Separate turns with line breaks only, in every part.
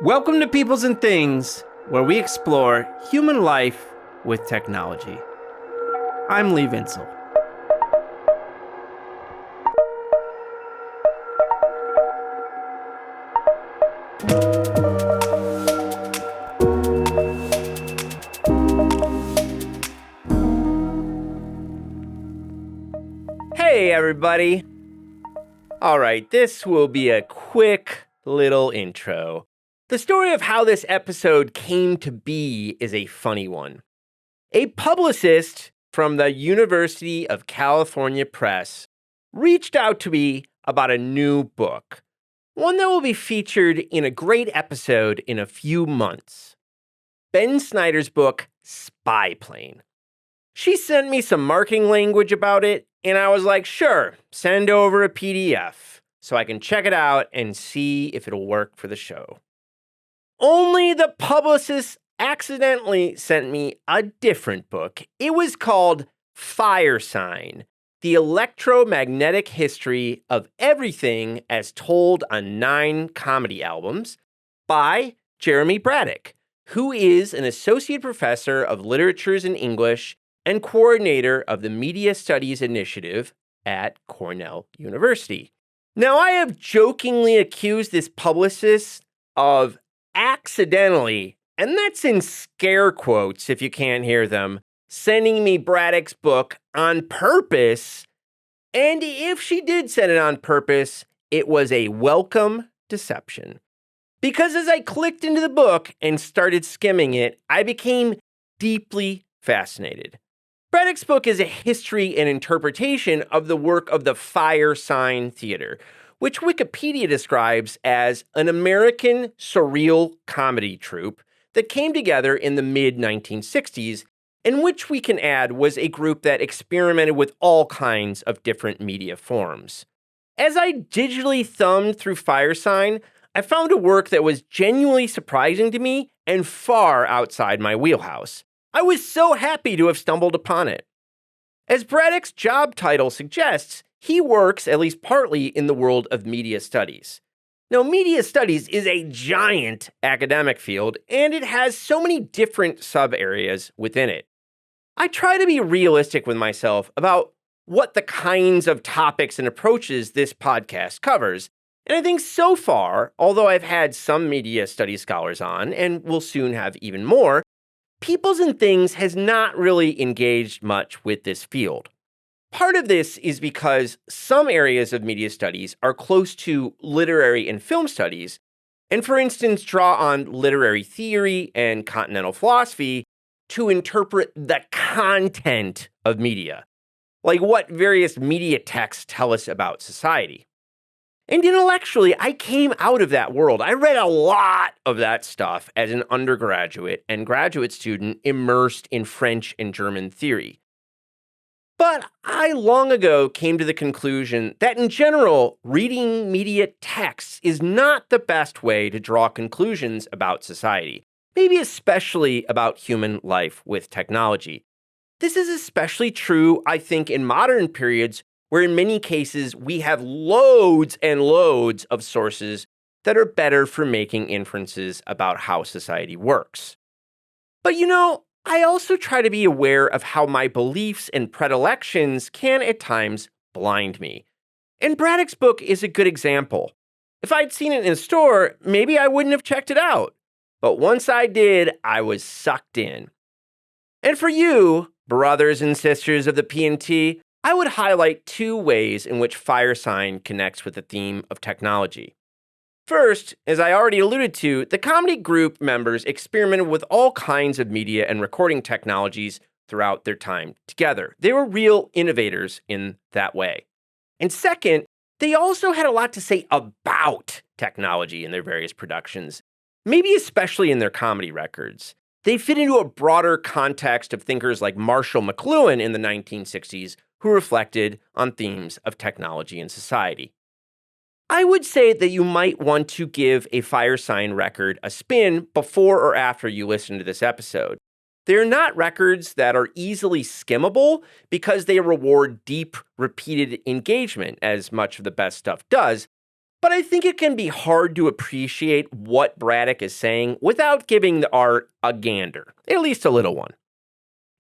Welcome to Peoples and Things, where we explore human life with technology. I'm Lee Vinsel. Hey, everybody. All right, this will be a quick little intro. The story of how this episode came to be is a funny one. A publicist from the University of California Press reached out to me about a new book, one that will be featured in a great episode in a few months. Ben Snyder's book, Spy Plane. She sent me some marketing language about it, and I was like, sure, send over a PDF so I can check it out and see if it'll work for the show. Only the publicist accidentally sent me a different book. It was called Firesign, The Electromagnetic History of Everything as Told on 9 Comedy Albums by Jeremy Braddock, who is an associate professor of literatures and English and coordinator of the Media Studies Initiative at Cornell University. Now, I have jokingly accused this publicist of accidentally, and that's in scare quotes if you can't hear them, sending me Braddock's book on purpose. And if she did send it on purpose, it was a welcome deception. Because as I clicked into the book and started skimming it, I became deeply fascinated. Braddock's book is a history and interpretation of the work of the Firesign Theatre, which Wikipedia describes as an American surreal comedy troupe that came together in the mid-1960s, and which we can add was a group that experimented with all kinds of different media forms. As I digitally thumbed through Firesign, I found a work that was genuinely surprising to me and far outside my wheelhouse. I was so happy to have stumbled upon it. As Braddock's job title suggests, he works, at least partly, in the world of media studies. Now, media studies is a giant academic field, and it has so many different sub-areas within it. I try to be realistic with myself about what the kinds of topics and approaches this podcast covers, and I think so far, although I've had some media studies scholars on, and will soon have even more, Peoples and Things has not really engaged much with this field. Part of this is because some areas of media studies are close to literary and film studies, and for instance, draw on literary theory and continental philosophy to interpret the content of media, like what various media texts tell us about society. And intellectually, I came out of that world. I read a lot of that stuff as an undergraduate and graduate student immersed in French and German theory. But I long ago came to the conclusion that in general, reading media texts is not the best way to draw conclusions about society, maybe especially about human life with technology. This is especially true, I think, in modern periods where in many cases we have loads and loads of sources that are better for making inferences about how society works. But I also try to be aware of how my beliefs and predilections can at times blind me. And Braddock's book is a good example. If I'd seen it in a store, maybe I wouldn't have checked it out. But once I did, I was sucked in. And for you, brothers and sisters of the P&T, I would highlight 2 ways in which Firesign connects with the theme of technology. First, as I already alluded to, the comedy group members experimented with all kinds of media and recording technologies throughout their time together. They were real innovators in that way. And second, they also had a lot to say about technology in their various productions, maybe especially in their comedy records. They fit into a broader context of thinkers like Marshall McLuhan in the 1960s, who reflected on themes of technology and society. I would say that you might want to give a Firesign record a spin before or after you listen to this episode. They're not records that are easily skimmable because they reward deep, repeated engagement, as much of the best stuff does, but I think it can be hard to appreciate what Braddock is saying without giving the art a gander, at least a little one.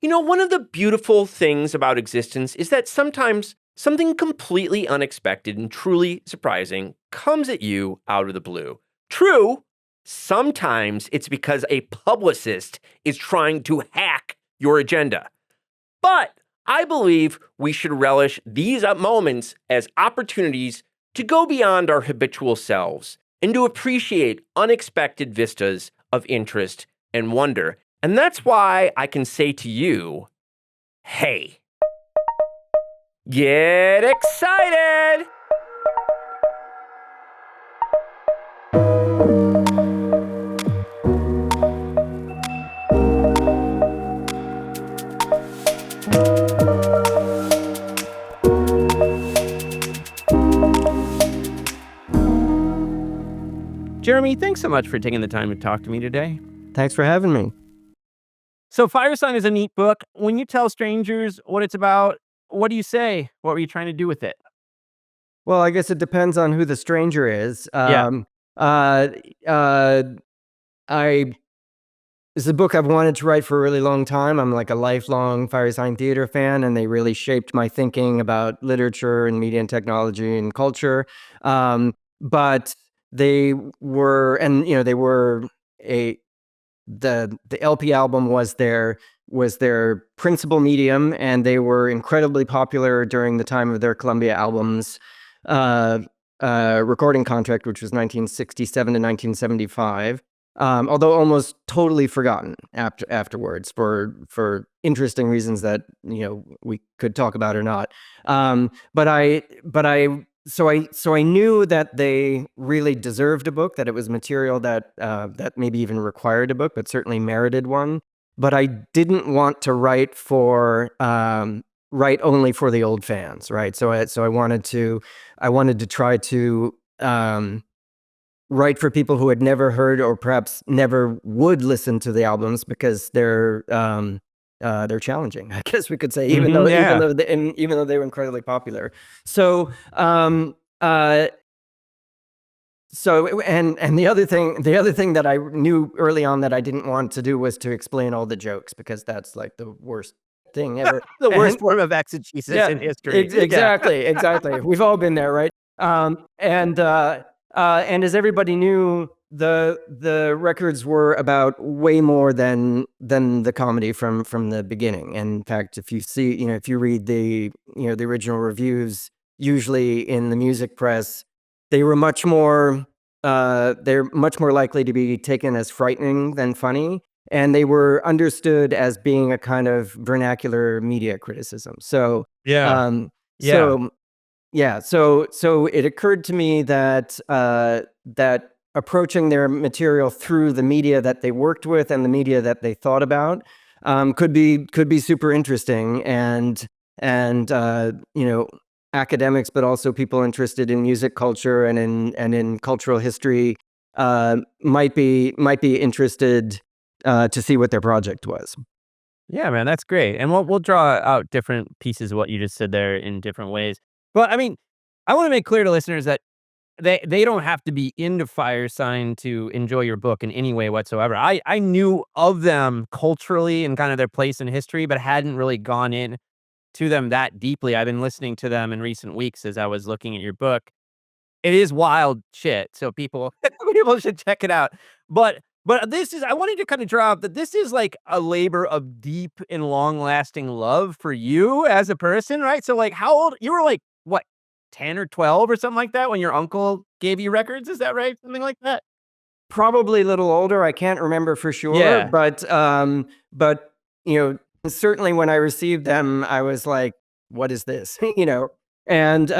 One of the beautiful things about existence is that sometimes something completely unexpected and truly surprising comes at you out of the blue. True, sometimes it's because a publicist is trying to hack your agenda. But I believe we should relish these moments as opportunities to go beyond our habitual selves and to appreciate unexpected vistas of interest and wonder. And that's why I can say to you, hey, get excited!
Jeremy, thanks so much for taking the time to talk to me today.
Thanks for having me.
So Firesign is a neat book. When you tell strangers what it's about, what do you say? What were you trying to do with it?
Well, I guess it depends on who the stranger is.
Yeah.
This is a book I've wanted to write for a really long time. I'm like a lifelong Firesign Theatre fan, and they really shaped my thinking about literature and media and technology and culture. But they were, and they were the LP album was their principal medium, and they were incredibly popular during the time of their Columbia Albums recording contract, which was 1967 to 1975. Although almost totally forgotten afterwards for interesting reasons that we could talk about or not. So I knew that they really deserved a book, that it was material that maybe even required a book, but certainly merited one. But I didn't want to write only for the old fans, right? So I wanted to try to write for people who had never heard or perhaps never would listen to the albums, because they're challenging, I guess we could say, even though they were incredibly popular. So and the other thing that I knew early on that I didn't want to do was to explain all the jokes, because that's like the worst thing ever.
The worst form of exegesis in history.
Exactly. We've all been there, right? And as everybody knew, the records were about way more than the comedy from the beginning. And in fact, if you read the original reviews, usually in the music press, they were much more likely to be taken as frightening than funny, and they were understood as being a kind of vernacular media criticism. So So it occurred to me that approaching their material through the media that they worked with and the media that they thought about could be super interesting, and academics, but also people interested in music culture and in cultural history might be interested to see what their project was.
Yeah, man, that's great. And we'll draw out different pieces of what you just said there in different ways. But I mean, I want to make clear to listeners that they don't have to be into Firesign to enjoy your book in any way whatsoever. I knew of them culturally and kind of their place in history, but hadn't really gone in to them that deeply. I've been listening to them in recent weeks as I was looking at your book. It is wild shit, so people should check it out. But I wanted to kind of draw up that this is like a labor of deep and long-lasting love for you as a person, right? So like, how old you were, like, what, 10 or 12 or something like that when your uncle gave you records? Is that right? Something like that?
Probably a little older. I can't remember for sure.
Yeah.
But certainly when I received them, I was like, what is this? And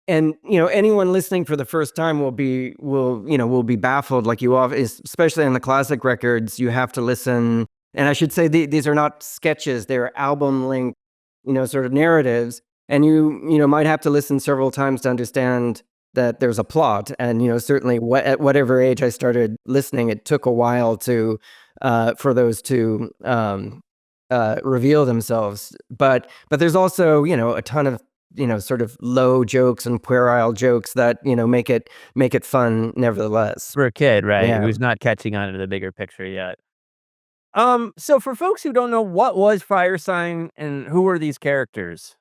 anyone listening for the first time will be baffled, like you all, especially on the classic records. You have to listen, and I should say these are not sketches; they're album-length, sort of narratives, and you might have to listen several times to understand that there's a plot. And certainly, at whatever age I started listening, it took a while for those to reveal themselves. But there's also a ton of sort of low jokes and puerile jokes that make it fun nevertheless.
For a kid, right?
Yeah.
Who's not catching on to the bigger picture yet. So for folks who don't know, what was Firesign and who were these characters?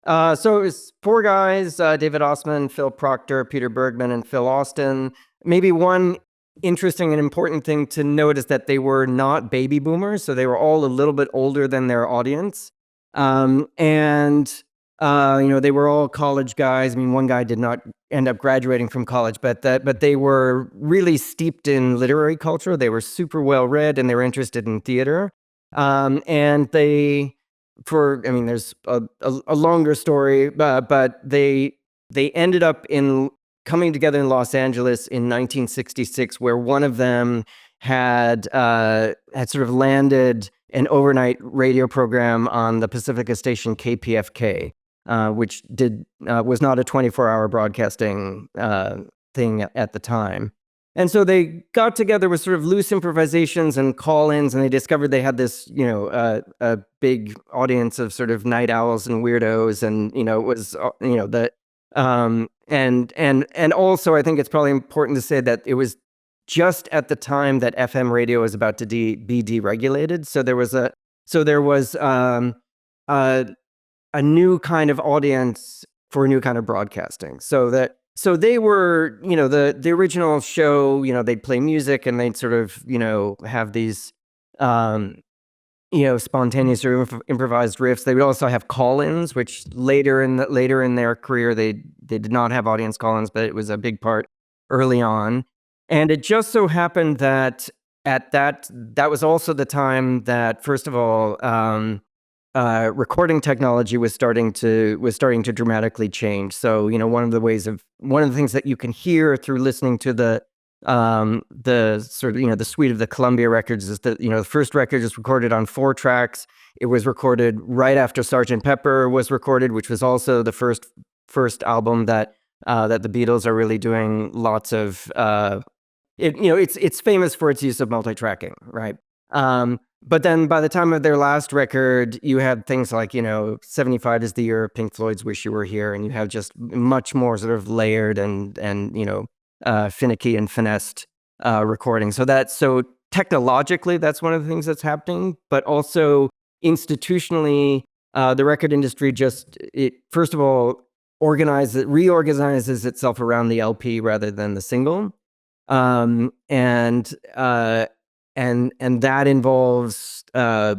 So it was four guys: David Ossman, Phil Proctor, Peter Bergman, and Phil Austin. Maybe one interesting and important thing to note is that they were not baby boomers, so they were all a little bit older than their audience. And they were all college guys. I mean, one guy did not end up graduating from college, but they were really steeped in literary culture. They were super well read, and they were interested in theater. And there's a longer story, but they ended up coming together in Los Angeles in 1966, where one of them had sort of landed an overnight radio program on the Pacifica station KPFK, which was not a 24-hour broadcasting thing at the time. And so they got together with sort of loose improvisations and call-ins, and they discovered they had this, a big audience of sort of night owls and weirdos, and it was, and also I think it's probably important to say that it was just at the time that FM radio was about to be deregulated, so there was a new kind of audience for a new kind of broadcasting. So they were, the original show, they'd play music and they'd sort of, have these, spontaneous or improvised riffs. They would also have call-ins, which later in their career, they did not have audience call-ins, but it was a big part early on. And it just so happened that that was also the time that, first of all, recording technology was starting to dramatically change. So, one of the things that you can hear through listening to the sort of, the suite of the Columbia records is that, the first record is recorded on 4 tracks. It was recorded right after Sgt. Pepper was recorded, which was also the first album that the Beatles are really doing lots of, it's famous for its use of multi-tracking, right? But then by the time of their last record, you had things like, 75 is the year of Pink Floyd's Wish You Were Here, and you have just much more sort of layered and finicky and finessed recording. So technologically, that's one of the things that's happening, but also institutionally, the record industry first of all, reorganizes itself around the LP rather than the single. And that involves a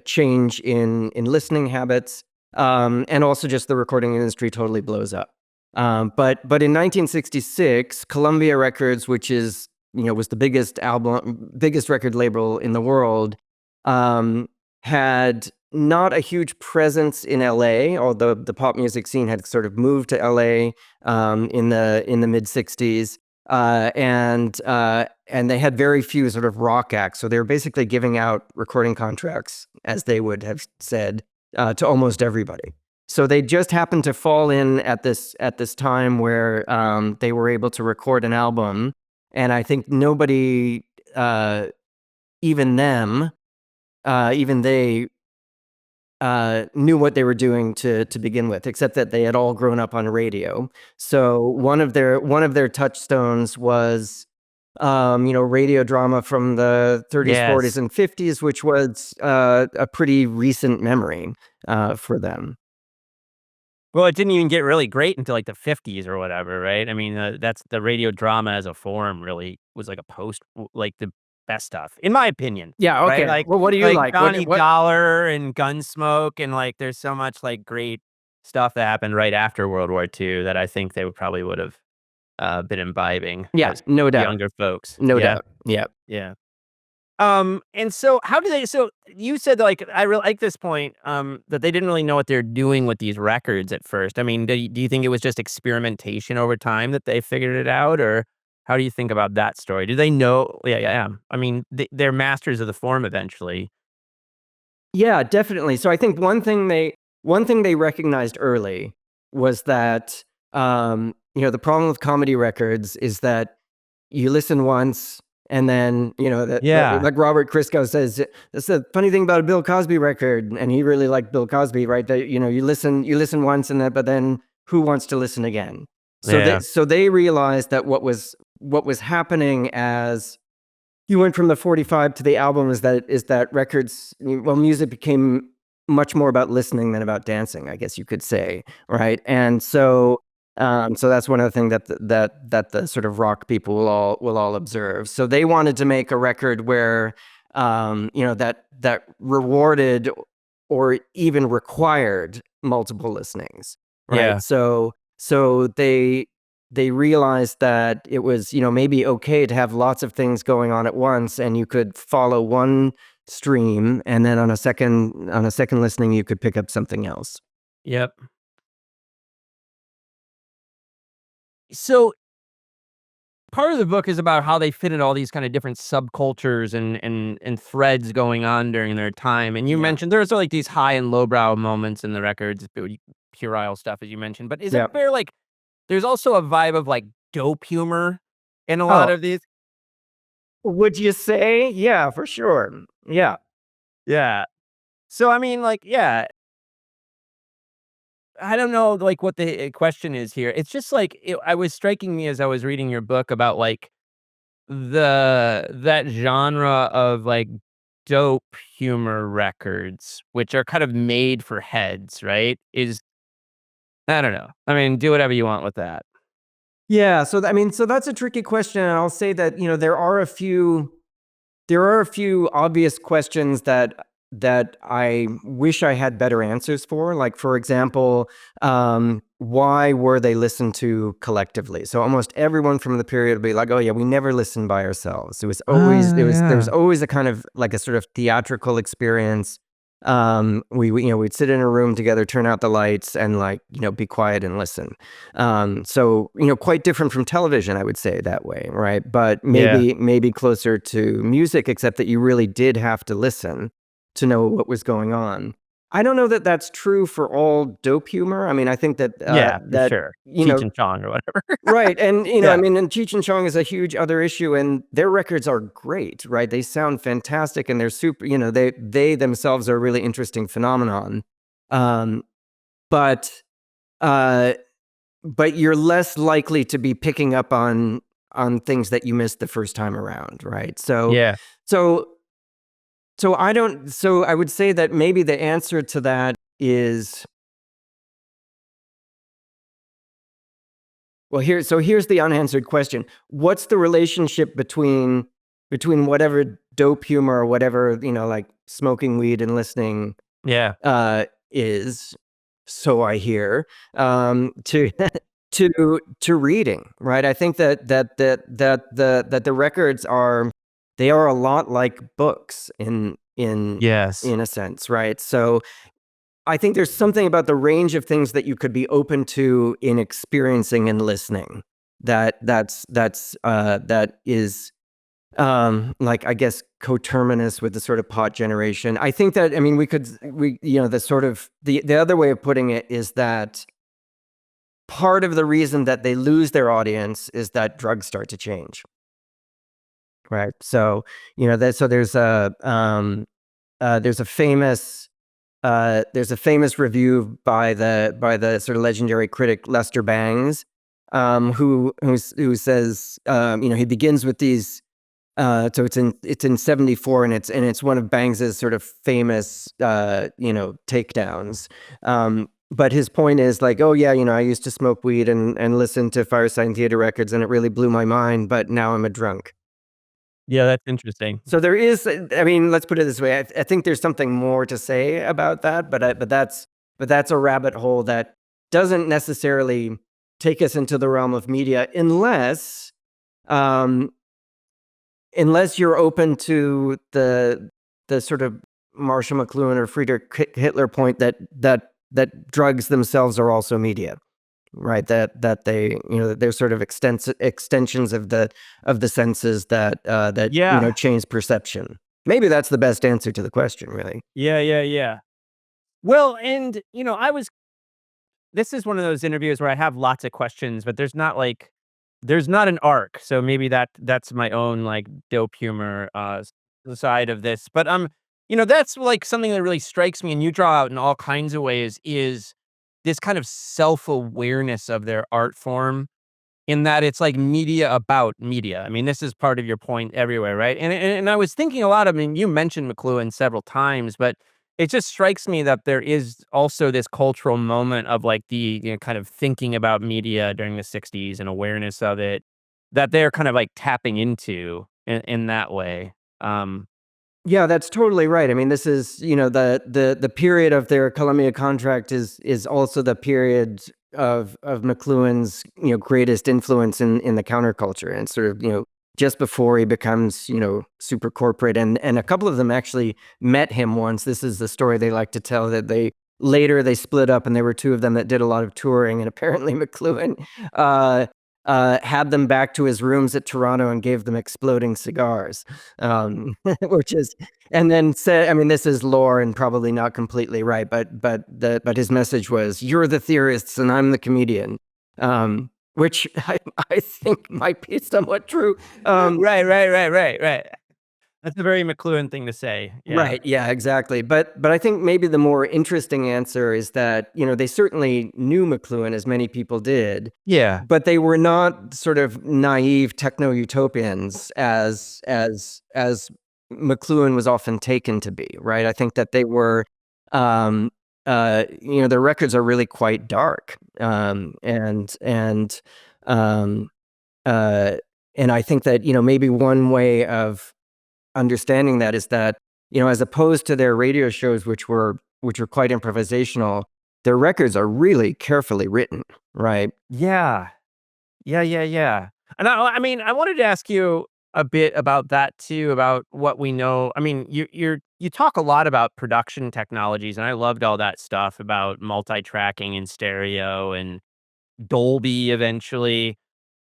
change in listening habits, and also just the recording industry totally blows up. But in 1966, Columbia Records, which is was the biggest record label in the world, had not a huge presence in LA, although the pop music scene had sort of moved to LA in the mid 60s. And they had very few sort of rock acts. So they were basically giving out recording contracts, as they would have said, to almost everybody. So they just happened to fall in at this time where they were able to record an album. And I think nobody, even they knew what they were doing to begin with, except that they had all grown up on radio. So one of their touchstones was, radio drama from the 30s,
Yes.
40s, and 50s, which was a pretty recent memory for them.
Well, it didn't even get really great until like the 50s or whatever, right? I mean, that's the radio drama as a form really was like like the best stuff, in my opinion.
Yeah. Okay.
Right? Like,
well, what do you like?
Johnny
What-
Dollar and Gunsmoke, and like there's so much like great stuff that happened right after World War II that I think they probably would have been imbibing.
Yeah,
as
no doubt.
younger folks.
No
Yeah.
doubt. Yeah.
Yeah. And so so you said that, like, I really like this point, that they didn't really know what they're doing with these records at first. I mean, do you think it was just experimentation over time that they figured it out, or how do you think about that story? Do they know? Yeah. I mean, they're masters of the form eventually.
Yeah, definitely. So I think one thing they recognized early was that the problem with comedy records is that you listen once And then,
Yeah.
like Robert Christgau says, that's the funny thing about a Bill Cosby record. And he really liked Bill Cosby, right? That, you listen once and that, but then who wants to listen again?
Yeah.
So they realized that what was happening as you went from the 45 to the album is that records, well, music became much more about listening than about dancing, I guess you could say, right? And so that's one of the things that the sort of rock people will all observe. So they wanted to make a record where that rewarded or even required multiple listenings, right?
Yeah.
So they realized that it was, maybe okay to have lots of things going on at once, and you could follow one stream, and then on a second listening, you could pick up something else.
Yep. So part of the book is about how they fit in all these kind of different subcultures and threads going on during their time. And you
Yeah.
mentioned there's like these high and lowbrow moments in the records, puerile stuff, as you mentioned. But is
Yeah.
it fair, like, there's also a vibe of like dope humor in a lot
Oh.
of these?
Would you say? Yeah, for sure. Yeah.
Yeah. So I mean, like, yeah, I don't know, like, what the question is here. It's just like I was striking me as I was reading your book about like that genre of like dope humor records, which are kind of made for heads, right? Is I don't know. I mean, do whatever you want with that.
Yeah, so that's a tricky question, and I'll say that, there are a few obvious questions that I wish I had better answers for. Like, for example, why were they listened to collectively? So almost everyone from the period would be like, "Oh yeah, we never listened by ourselves." It was always there was always a kind of like a sort of theatrical experience. We'd sit in a room together, turn out the lights, and be quiet and listen. So quite different from television, I would say that way, right? But maybe closer to music, except that you really did have to listen to know what was going on. I don't know that that's true for all dope humor. I mean, I think that
Yeah, for sure. Cheech and Chong or whatever.
right, and
Yeah.
I mean, and Cheech and Chong is a huge other issue, and their records are great, right? They sound fantastic, and they're super. They themselves are a really interesting phenomenon. Um, but uh, but you're less likely to be picking up on things that you missed the first time around, right?
Yeah.
So I don't. So I would say that maybe the answer to that is, well, here's the unanswered question. What's the relationship between whatever dope humor or whatever, like smoking weed and listening
Yeah.
is, so I hear, to to reading, right? I think that the records are, they are a lot like books
Yes.
in a sense, right? So I think there's something about the range of things that you could be open to in experiencing and listening that is, like, I guess, coterminous with the sort of pot generation. I think that, I mean, the sort of the other way of putting it is that part of the reason that they lose their audience is that drugs start to change, right? So there's a famous review by the sort of legendary critic Lester Bangs, who says, he begins with these. So it's in 74, and it's one of Bangs's sort of famous takedowns. But his point is like, oh yeah, I used to smoke weed and listen to Firesign Theatre records, and it really blew my mind. But now I'm a drunk.
Yeah, that's interesting.
So there is, I mean, let's put it this way. I think there's something more to say about that, but that's a rabbit hole that doesn't necessarily take us into the realm of media unless you're open to the sort of Marshall McLuhan or Friedrich Hitler point that drugs themselves are also media. Right, that they, they're sort of extensions of the senses that change perception. Maybe that's the best answer to the question, really.
Yeah. Well, and this is one of those interviews where I have lots of questions, but there's not like there's not an arc. So maybe that's my own like dope humor side of this. But that's like something that really strikes me and you draw out in all kinds of ways is this kind of self-awareness of their art form in that it's like media about media. I mean, this is part of your point everywhere, right? And I was thinking a lot, I mean, you mentioned McLuhan several times, but it just strikes me that there is also this cultural moment of like the kind of thinking about media during the 60s and awareness of it that they're kind of like tapping into in that way. Um,
Yeah, that's totally right. I mean, this is, the period of their Columbia contract is also the period of McLuhan's, greatest influence in the counterculture, and sort of, just before he becomes, super corporate. And a couple of them actually met him once. This is the story they like to tell, that they split up and there were two of them that did a lot of touring, and apparently McLuhan had them back to his rooms at Toronto and gave them exploding cigars, which is, and then said, I mean, this is lore and probably not completely right, but his message was, "You're the theorists and I'm the comedian," which I think might be somewhat true.
right. That's a very McLuhan thing to say. Yeah.
Right. Yeah, exactly. But I think maybe the more interesting answer is that, they certainly knew McLuhan, as many people did,
Yeah.
but they were not sort of naive techno-utopians as McLuhan was often taken to be, right? I think that they were, their records are really quite dark. Um, and I think that, maybe one way of understanding that is that, as opposed to their radio shows, which were quite improvisational, their records are really carefully written, right?
Yeah. And I mean, I wanted to ask you a bit about that too, about what we know. I mean, you talk a lot about production technologies, and I loved all that stuff about multi-tracking and stereo and Dolby eventually.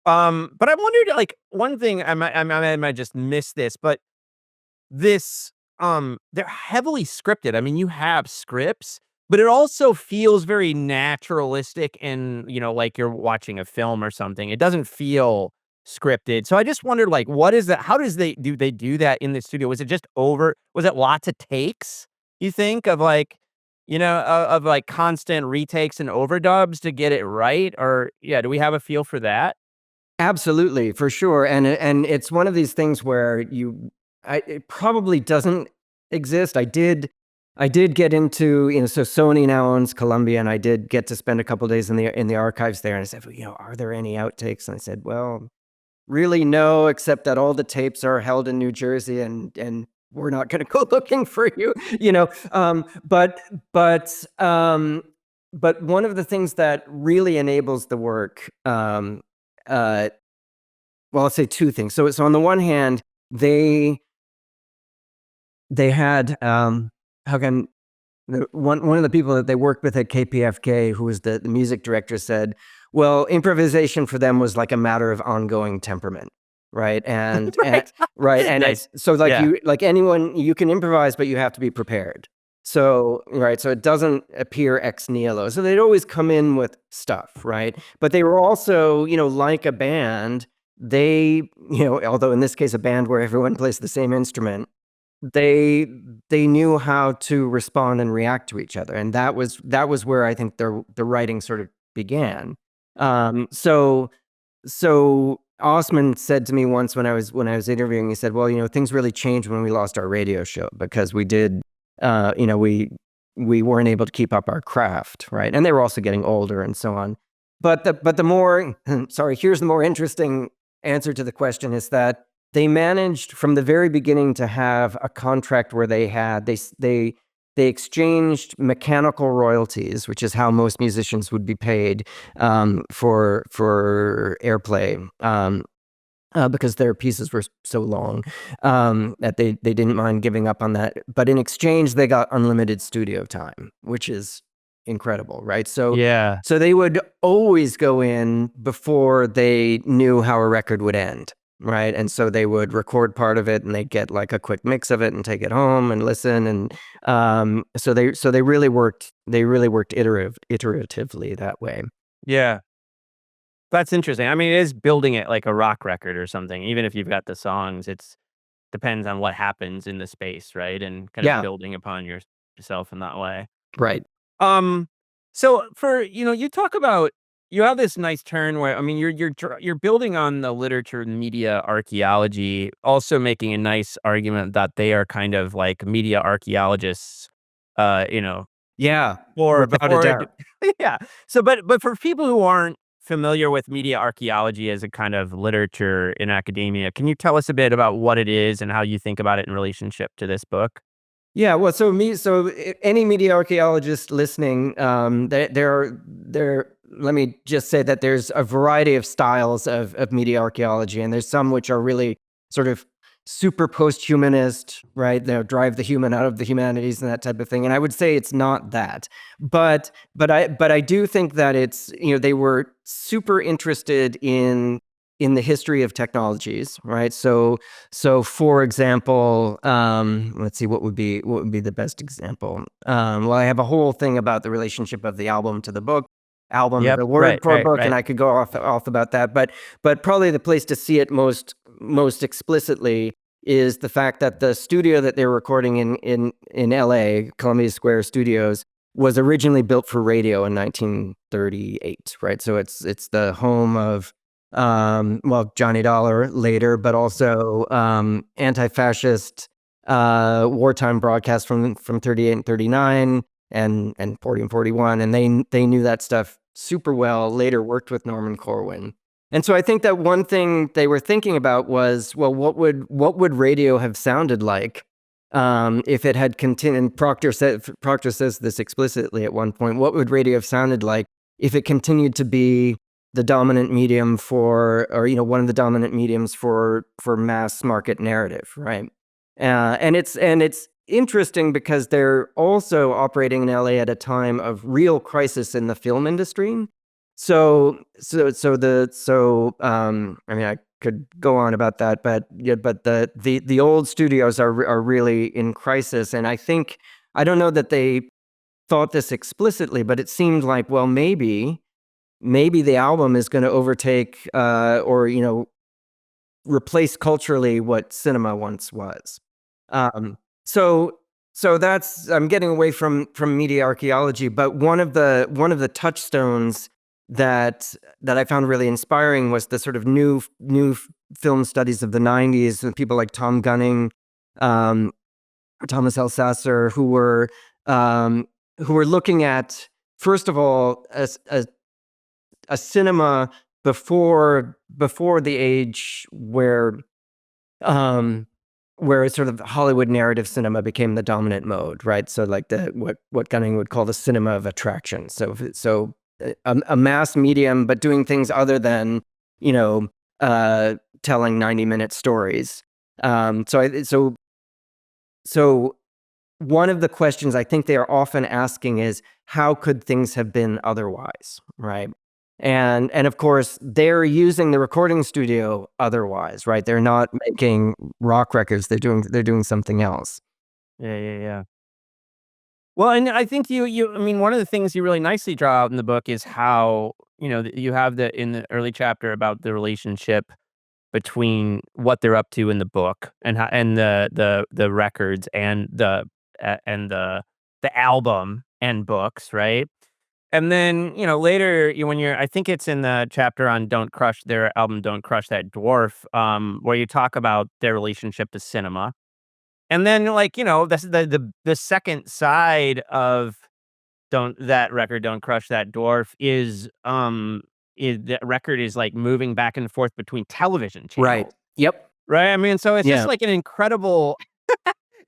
But I wondered, like, one thing I might just miss this, but this, they're heavily scripted. I mean, you have scripts, but it also feels very naturalistic and, like you're watching a film or something. It doesn't feel scripted. So I just wondered, like, what is that? How they do that in the studio? Was it lots of takes, you think, of like, of like constant retakes and overdubs to get it right? Or yeah, do we have a feel for that?
Absolutely, for sure. And it's one of these things where it probably doesn't exist. I did get into, so Sony now owns Columbia, and I did get to spend a couple days in the archives there. And I said, well, are there any outtakes? And I said, well, really no, except that all the tapes are held in New Jersey, and we're not going to go looking for you, but one of the things that really enables the work, well, I'll say two things. So on the one hand, they had, how can one of the people that they worked with at KPFK, who was the music director, said, well, improvisation for them was like a matter of ongoing temperament, right? And
Right.
right, and
Nice.
so like
Yeah.
anyone, you can improvise, but you have to be prepared. So right, so it doesn't appear ex nihilo. So they'd always come in with stuff, right? But they were also, like a band. They, although in this case a band where everyone plays the same instrument, they knew how to respond and react to each other, and that was where I think the writing sort of began. So Osman said to me once when I was interviewing, he said, well, things really changed when we lost our radio show, because we did, we weren't able to keep up our craft, right? And they were also getting older and so on. But the more sorry, here's the more interesting answer to the question, is that they managed from the very beginning to have a contract where they exchanged mechanical royalties, which is how most musicians would be paid, for airplay, because their pieces were so long, that they didn't mind giving up on that. But in exchange, they got unlimited studio time, which is incredible, right? So
Yeah.
so they would always go in before they knew how a record would end, right? And so they would record part of it, and they'd get like a quick mix of it and take it home and listen. And so they really worked iteratively that way.
Yeah. That's interesting. I mean, it is building it like a rock record or something. Even if you've got the songs, it's depends on what happens in the space, right? And kind of
Yeah,
building upon yourself in that way.
right.
Um, so for you talk about you have this nice turn where I mean you're building on the literature and media archaeology, also making a nice argument that they are kind of like media archaeologists, you know,
Yeah,
or
without a
before
doubt.
yeah. So but for people who aren't familiar with media archaeology as a kind of literature in academia, can you tell us a bit about what it is and how you think about it in relationship to this book?
Yeah, well, any media archaeologist listening, there. Let me just say that there's a variety of styles of media archaeology, and there's some which are really sort of super post-humanist, right? They drive the human out of the humanities and that type of thing. And I would say it's not that, but I do think that it's they were super interested in the history of technologies, right? So for example, let's see, what would be the best example? Well, I have a whole thing about the relationship of the album to the book. Album is
Yep.
a word
Right.
for
Right.
book, and
Right.
I could go off about that. But probably the place to see it most explicitly is the fact that the studio that they're recording in L.A., Columbia Square Studios, was originally built for radio in 1938, right? So it's the home of well, Johnny Dollar later, but also anti-fascist wartime broadcasts from 38 and 39 and 40 and 41, and they knew that stuff super well. Later worked with Norman Corwin. And so I think that one thing they were thinking about was, well, what would radio have sounded like if it had continued? And Proctor says this explicitly at one point. What would radio have sounded like if it continued to be the dominant medium or one of the dominant mediums for mass market narrative, right? And it's interesting because they're also operating in LA at a time of real crisis in the film industry. I mean, I could go on about that, but yeah, but the old studios are really in crisis, and I don't know that they thought this explicitly, but it seemed like, well, maybe the album is going to overtake or replace culturally what cinema once was. Um, so that's I'm getting away from media archaeology, but one of the touchstones that I found really inspiring was the sort of new film studies of the 90s with people like Tom Gunning, um, Thomas Elsasser, who were looking at, first of all, a cinema before the age um where sort of Hollywood narrative cinema became the dominant mode, right? So like what Gunning would call the cinema of attraction. So a mass medium, but doing things other than telling 90-minute stories. So one of the questions I think they are often asking is, how could things have been otherwise, right? And of course, they're using the recording studio otherwise, right? They're not making rock records. They're doing something else.
Yeah. Yeah. Yeah. Well, and I think I mean, one of the things you really nicely draw out in the book is how, you have in the early chapter about the relationship between what they're up to in the book and how, and the records and the album and books, right? And then, later when I think it's in the chapter on Don't Crush their album, Don't Crush That Dwarf, where you talk about their relationship to cinema. And then, like, that's the second side of that record, Don't Crush That Dwarf, is the record is like moving back and forth between television
Right.
channels.
Yep.
Right? I mean, so it's just
Yeah.
like an incredible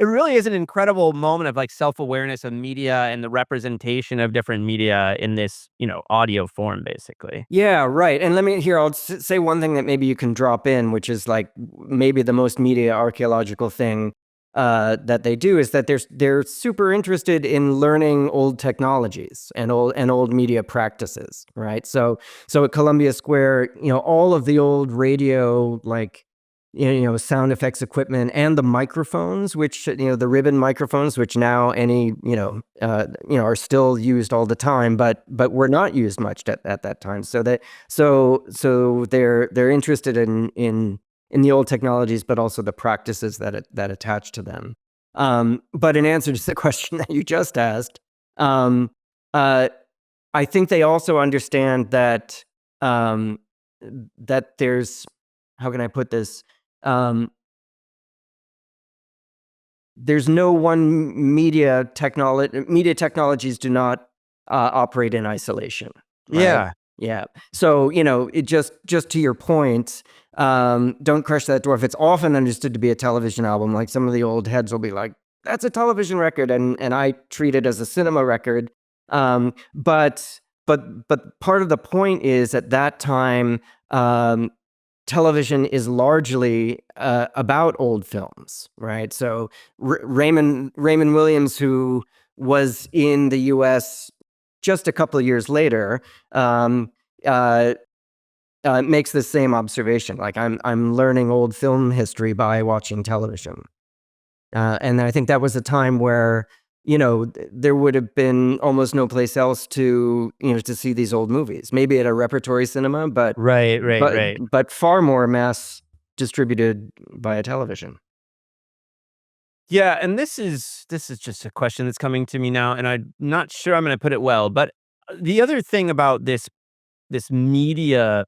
it really is an incredible moment of like self-awareness of media and the representation of different media in this, audio form, basically.
Yeah, right. And I'll say one thing that maybe you can drop in, which is like maybe the most media archaeological thing that they do, is that they're super interested in learning old technologies and old media practices, right? So at Columbia Square, all of the old radio, like sound effects equipment and the microphones, which, the ribbon microphones, which now are still used all the time, but were not used much at that time. So they're interested in the old technologies, but also the practices that attach to them. But in answer to the question that you just asked, I think they also understand that that there's, how can I put this? There's no one media technology. Media technologies do not operate in isolation. Right? Yeah. So, it just to your point, Don't Crush That Dwarf, it's often understood to be a television album. Like some of the old heads will be like, that's a television record, and I treat it as a cinema record. But part of the point is, at that time, television is largely about old films, right? So Raymond Williams, who was in the U.S. just a couple of years later, makes the same observation. Like, I'm learning old film history by watching television, and I think that was a time where there would have been almost no place else to see these old movies. Maybe at a repertory cinema, but
Right.
but far more mass distributed via television.
Yeah, and this is just a question that's coming to me now, and I'm not sure I'm going to put it well. But the other thing about this media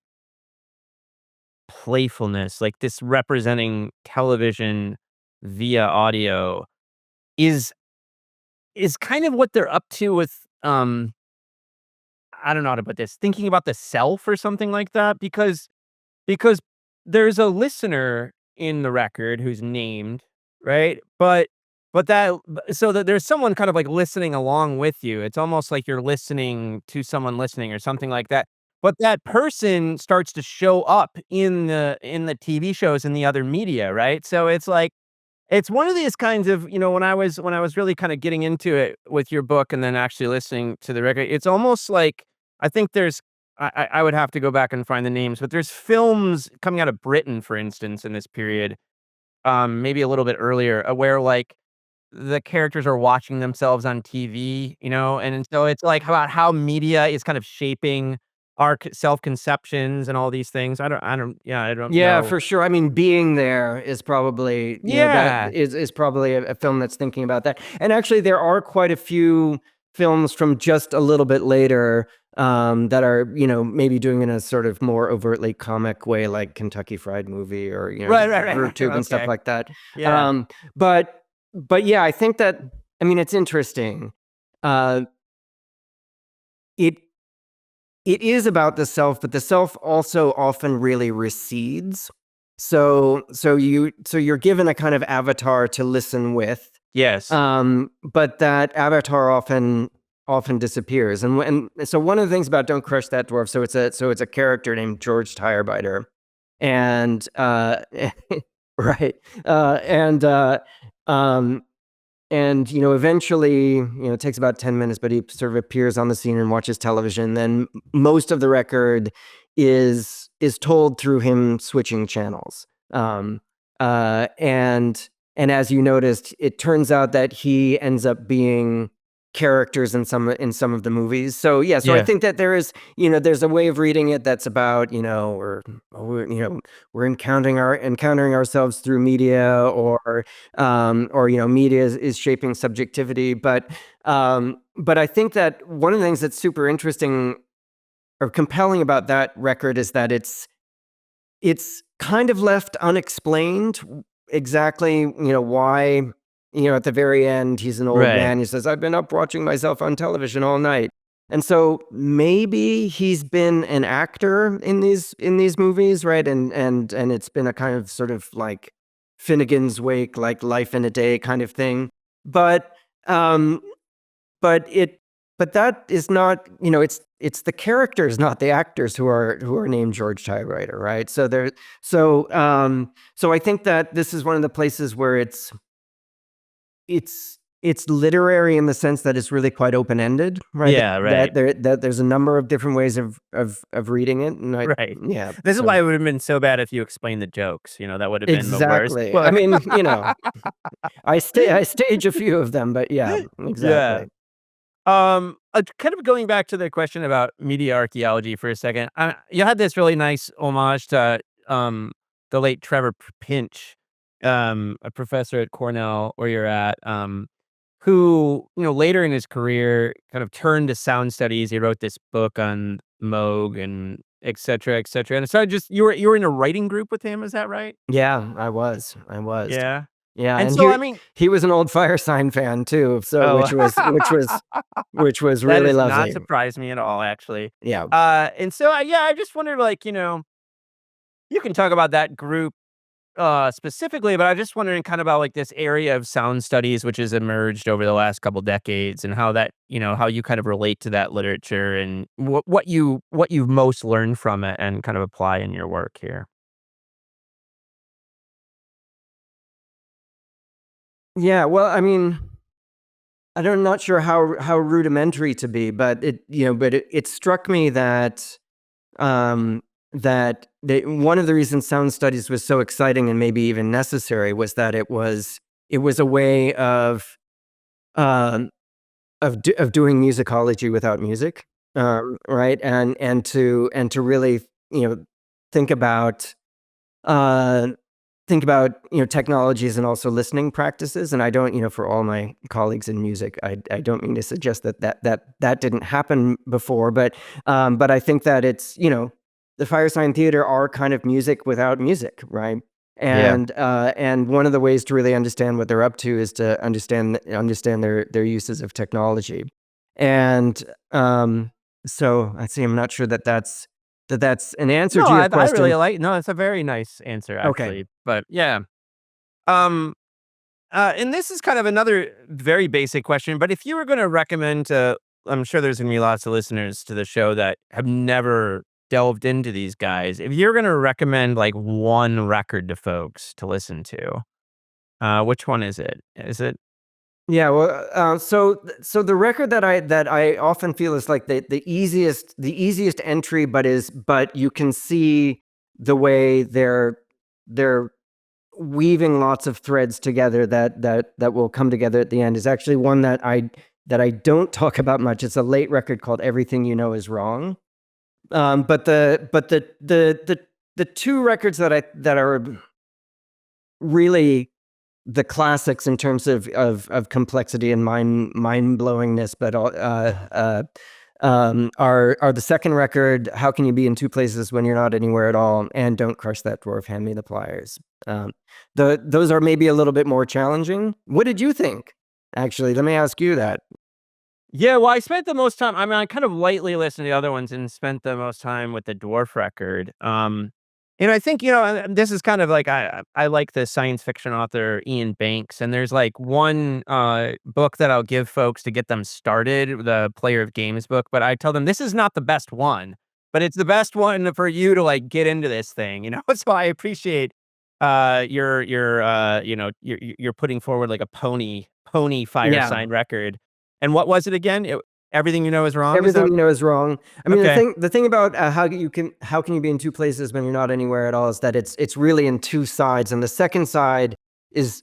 playfulness, like this representing television via audio, is kind of what they're up to with I don't know how to put this, thinking about the self or something like that, because there's a listener in the record who's named, right? But so that there's someone kind of like listening along with you. It's almost like you're listening to someone listening or something like that. But that person starts to show up in the TV shows and the other media, right? So it's like, it's one of these kinds of, when I was really kind of getting into it with your book and then actually listening to the record, it's almost like, I think there's, I would have to go back and find the names, but there's films coming out of Britain, for instance, in this period, maybe a little bit earlier, where like the characters are watching themselves on TV, and so it's like about how media is kind of shaping our self-conceptions and all these things. I don't
Yeah,
know.
for sure. I mean, Being There is probably,
Yeah.
that is probably a film that's thinking about that. And actually, there are quite a few films from just a little bit later, that are, maybe doing it in a sort of more overtly comic way, like Kentucky Fried Movie, or,
Right.
Tube and stuff
Okay.
like that.
Yeah.
But yeah, I think that, I mean, it's interesting. Uh, it it is about the self, but the self also often really recedes. So you're given a kind of avatar to listen with,
Yes.
but that avatar often disappears. And so one of the things about Don't Crush That Dwarf, so it's a character named George Tirebiter, and right, um, and eventually, it takes about 10 minutes, but he sort of appears on the scene and watches television. Then most of the record is told through him switching channels. And as you noticed, it turns out that he ends up being characters in some of the movies. So yeah, so I
Yeah.
think that there's a way of reading it that's about, we're encountering ourselves through media, or media is shaping subjectivity. But I think that one of the things that's super interesting or compelling about that record is that it's kind of left unexplained exactly, why, at the very end, he's an old
Right.
man. He says, I've been up watching myself on television all night. And so maybe he's been an actor in these movies, right? And it's been a kind of sort of like Finnegan's Wake, like Life in a Day kind of thing. But um, but that is not, it's the characters, not the actors, who are named George Typewriter, right? So I think that this is one of the places where it's it's literary in the sense that it's really quite open ended, right?
Yeah, right.
That there's a number of different ways of reading it, and
Right.
yeah.
This is
So
why it would have been so bad if you explained the jokes. That would have been the worst
exactly. I
book.
mean, I stage a few of them, but yeah,
Yeah.
exactly.
Kind of going back to the question about media archaeology for a second. You had this really nice homage to the late Trevor Pinch, a professor at Cornell, where you're at, who later in his career kind of turned to sound studies. He wrote this book on Moog and et cetera, et cetera. And so just you were in a writing group with him. Is that right?
Yeah, I was.
Yeah.
Yeah,
And
and
so I mean,
he was an old Firesign fan too, so
oh,
which was
that
really
does not
lovely.
surprise me at all, actually.
Yeah.
And so, yeah, I just wondered, like, you can talk about that group specifically, but I just wondering kind of about like this area of sound studies, which has emerged over the last couple decades, and how that, how you kind of relate to that literature, and what you've most learned from it and kind of apply in your work here.
Yeah, well, I mean, I'm not sure how rudimentary to be, but it struck me that one of the reasons sound studies was so exciting and maybe even necessary was that it was a way um, of doing musicology without music, right? And to really think about uh, technologies and also listening practices. And I don't, for all my colleagues in music, I don't mean to suggest that didn't happen before, but I think that it's, the Firesign Theatre are kind of music without music, right?
Yeah.
And one of the ways to really understand what they're up to is to understand their uses of technology. And so I see. I'm not sure that's an answer
No,
to your
I
question.
really like. No, it's a very nice answer,
Okay.
actually. But yeah. Um. And this is kind of another very basic question, but if you were going to recommend to, I'm sure there's going to be lots of listeners to the show that have never delved into these guys. If you're going to recommend like one record to folks to listen to, which one is it? Is it?
Yeah, well, so the record that I often feel is like the easiest entry, but you can see the way they're weaving lots of threads together that will come together at the end is actually one that I don't talk about much. It's a late record called "Everything You Know Is Wrong." But the two records that are really the classics in terms of complexity and mind blowingness, but are the second record, "How Can You Be in Two Places When You're Not Anywhere at All," and "Don't Crush That Dwarf, Hand Me the Pliers." Those are maybe a little bit more challenging. What did you think? Actually, let me ask you that.
Yeah, well, I spent the most time. I mean, I kind of lightly listened to the other ones and spent the most time with the Dwarf record. I think and this is kind of like I like the science fiction author Ian Banks, and there's like one book that I'll give folks to get them started, the Player of Games book. But I tell them this is not the best one, but it's the best one for you to like get into this thing. So I appreciate you're putting forward like a pony fire
Yeah.
sign record. And what was it again? Everything You Know Is Wrong? Is
Everything
that
You Know Is Wrong. I mean,
okay?
the thing about how can you be in two places when you're not anywhere at all is that it's really in two sides, and the second side is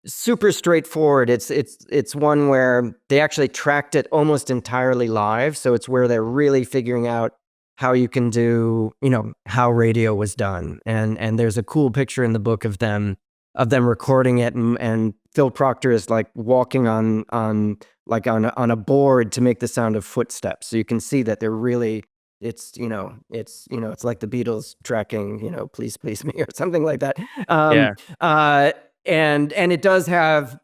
super straightforward. It's one where they actually tracked it almost entirely live, so it's where they're really figuring out how you can do, how radio was done. And there's a cool picture in the book of them recording it, and Phil Proctor is like walking on a board to make the sound of footsteps. So you can see that they're really it's like the Beatles tracking, "Please Please Me" or something like that.
Yeah.
And it does have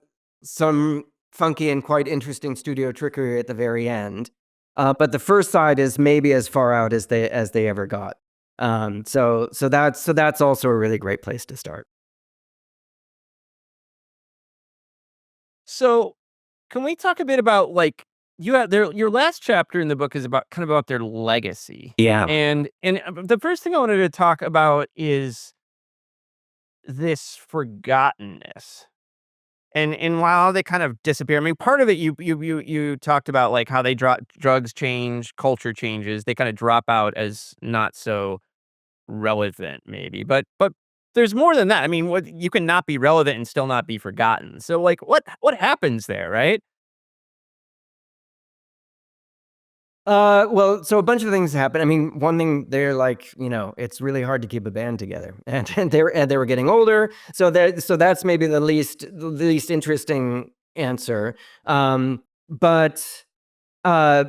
some funky and quite interesting studio trickery at the very end. But the first side is maybe as far out as they ever got. So that's also a really great place to start.
So, can we talk a bit about like your last chapter in the book is about their legacy.
Yeah.
And the first thing I wanted to talk about is this forgottenness. And while they kind of disappear, I mean, part of it you talked about like how they drop drugs change, culture changes, they kind of drop out as not so relevant, maybe. But there's more than that. I mean, what you can not be relevant and still not be forgotten. So like what happens there, right?
Well, so a bunch of things happen. I mean, one thing they're like, it's really hard to keep a band together, and they were getting older. So that's maybe the least interesting answer. But I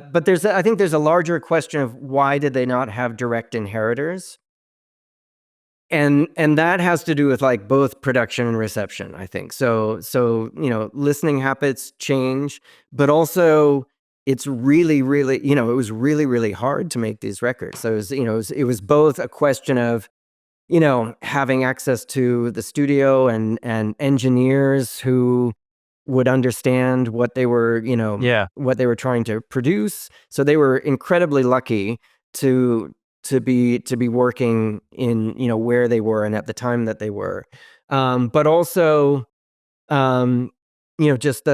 think there's a larger question of why did they not have direct inheritors, and that has to do with like both production and reception, I think. So listening habits change, but also it's really, really, it was really, really hard to make these records. So it was both a question of having access to the studio and engineers who would understand what they were
Yeah.
what they were trying to produce. So they were incredibly lucky to be working in where they were and at the time that they were, but also just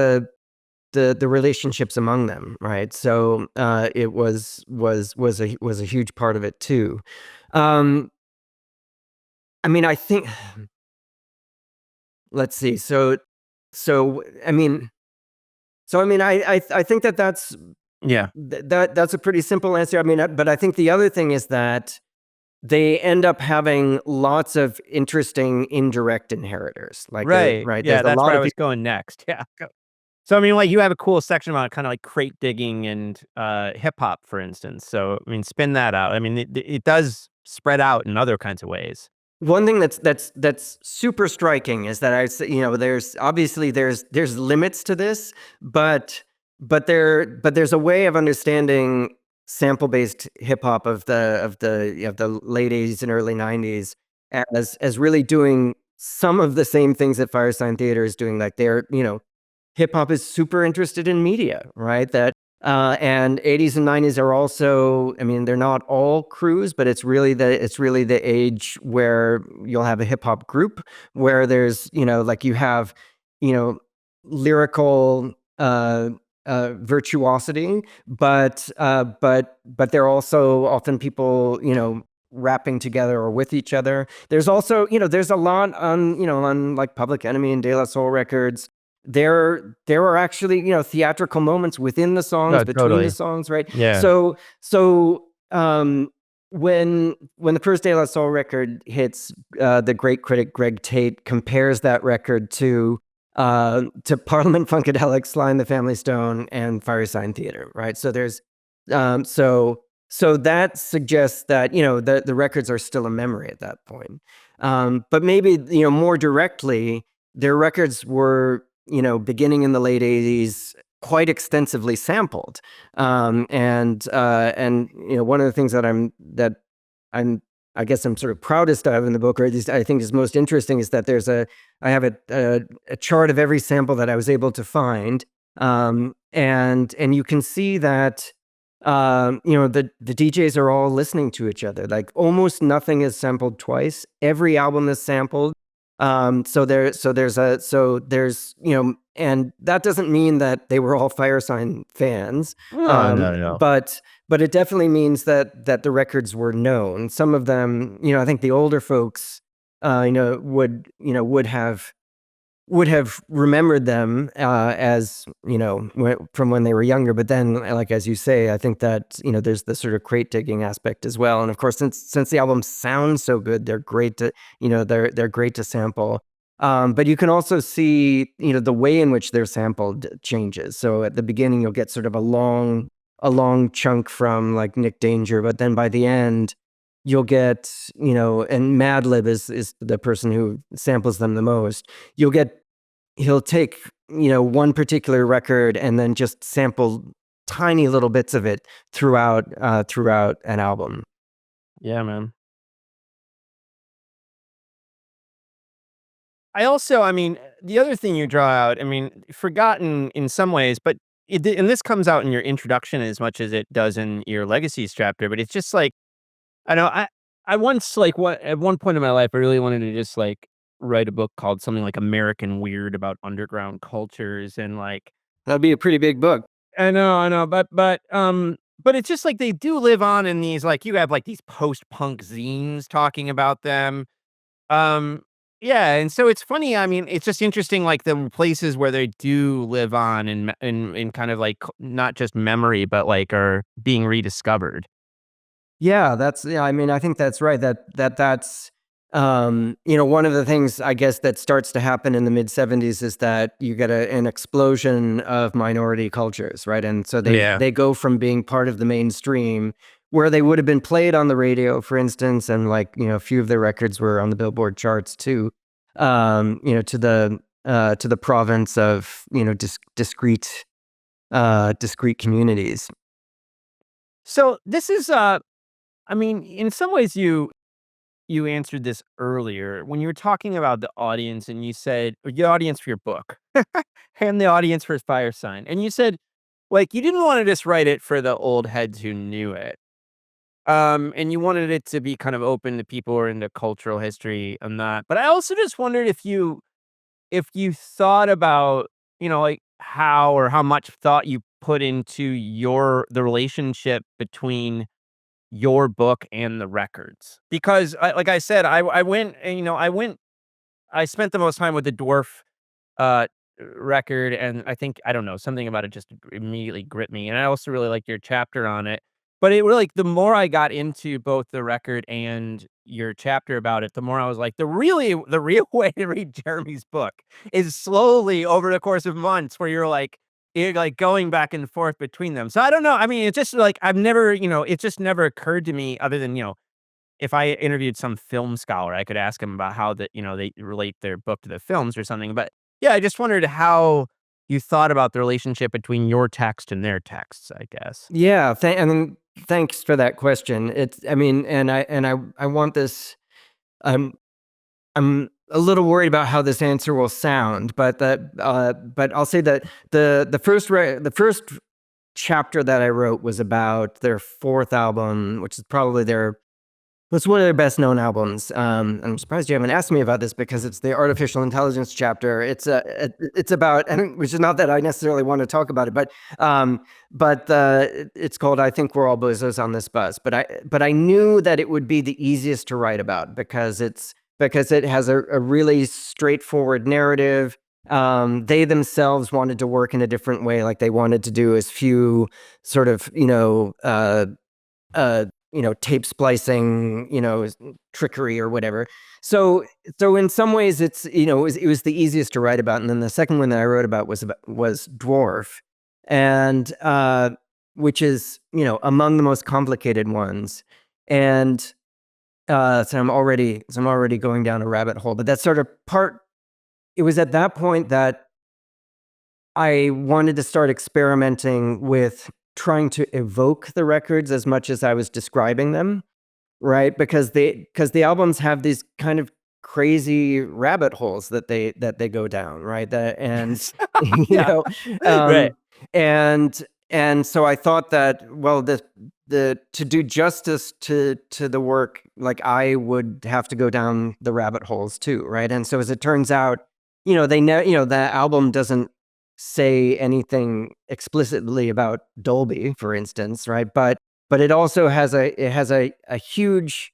the relationships among them, right? So it was a huge part of it too. um I mean, I think, let's see. So I mean, I think
Yeah.
that's a pretty simple answer. I mean, but I think the other thing is that they end up having lots of interesting indirect inheritors. Like,
Right.
right,
Yeah,
there's a
that's
lot
where I
of
was
people.
going next. Yeah. So I mean, like you have a cool section about kind of like crate digging and hip hop, for instance. So I mean, spin that out. I mean, it does spread out in other kinds of ways.
One thing that's super striking is that there's obviously there's limits to this, but there's a way of understanding sample based hip hop of the late 80s and early 90s as really doing some of the same things that Firesign Theatre is doing. Like hip hop is super interested in media, right? And 80s and 90s are also, I mean, they're not all crews, but it's really the age where you'll have a hip hop group where there's, like you have, you know, lyrical virtuosity, but they're also often people, rapping together or with each other. There's also, there's a lot on like Public Enemy and De La Soul records. There are actually, theatrical moments within the songs,
No,
between the
totally.
songs, right?
Yeah.
So when the first De La Soul record hits, the great critic Greg Tate compares that record to Parliament Funkadelic, Sly and the Family Stone, and Firesign Theatre, right? So there's so that suggests that the records are still a memory at that point. But maybe more directly, their records were beginning in the late 80s quite extensively sampled. And one of the things that I guess I'm sort of proudest of in the book, or at least I think is most interesting, is that I have a chart of every sample that I was able to find. And you can see that the DJs are all listening to each other. Like almost nothing is sampled twice. Every album is sampled. And that doesn't mean that they were all Firesign fans.
No, no, no.
But it definitely means that the records were known. Some of them, I think the older folks, would have remembered them as from when they were younger. But then, like as you say, I think that there's the sort of crate digging aspect as well. And of course, since the albums sound so good, they're great to they're great to sample. But you can also see the way in which they're sampled changes. So at the beginning, you'll get sort of a long chunk from like Nick Danger, but then by the end, you'll get, and Madlib is the person who samples them the most. He'll take, one particular record and then just sample tiny little bits of it throughout an album.
Yeah, man. I mean, the other thing you draw out, I mean, forgotten in some ways, but and this comes out in your introduction as much as it does in your legacies chapter, but it's just like, I know, I once, like, at one point in my life, I really wanted to just, like, write a book called something like American Weird about underground cultures and like
That'd be a pretty big book.
I know, but it's just like they do live on in these like you have like these post-punk zines talking about them. Um, yeah, and so it's funny. I mean, it's just interesting, like the places where they do live on in kind of like not just memory, but like are being rediscovered.
Yeah, I mean, I think that's right. That's one of the things I guess that starts to happen in the mid '70s is that you get an explosion of minority cultures, right? And so
Yeah.
they go from being part of the mainstream, where they would have been played on the radio, for instance, and like a few of their records were on the Billboard charts too. To the province of discrete communities.
So this is I mean, in some ways you answered this earlier when you were talking about the audience and you said or the audience for your book and the audience for Firesign. And you said like you didn't want to just write it for the old heads who knew it. And you wanted it to be kind of open to people who are into cultural history and that. But I also just wondered if you thought about, like how or how much thought you put into the relationship between your book and the records. Because like I said, I went and, I spent the most time with the dwarf uh record, and I think I don't know, something about it just immediately gripped me. And I also really liked your chapter on it. But it really the more I got into both the record and your chapter about it, the more I was like, the real way to read Jeremy's book is slowly over the course of months where you're like going back and forth between them. So I don't know. I mean, it's just like I've never, it just never occurred to me other than, if I interviewed some film scholar, I could ask him about how they relate their book to the films or something. But yeah, I just wondered how you thought about the relationship between your text and their texts, I guess.
Yeah, I mean, thanks for that question. I mean, I want this. I'm I'm a little worried about how this answer will sound, but I'll say that the first chapter that I wrote was about their fourth album, which is probably it's one of their best known albums. I'm surprised you haven't asked me about this because it's the artificial intelligence chapter. It's about, which is not that I necessarily want to talk about it, but it's called "I Think We're All Boozers on This Bus." But I knew that it would be the easiest to write about because it has a really straightforward narrative. They themselves wanted to work in a different way, like they wanted to do as few sort of tape splicing, trickery or whatever. So in some ways, it was the easiest to write about. And then the second one that I wrote about was Dwarf, and which is among the most complicated ones. And so I'm already going down a rabbit hole. But that's sort of part. It was at that point that I wanted to start experimenting with trying to evoke the records as much as I was describing them, right? Because the albums have these kind of crazy rabbit holes that they go down, right? You
Yeah.
know,
Right.
and so I thought that, well, the to do justice to the work, like I would have to go down the rabbit holes too, right? And so as it turns out, the album doesn't say anything explicitly about Dolby, for instance, right? But it also has a huge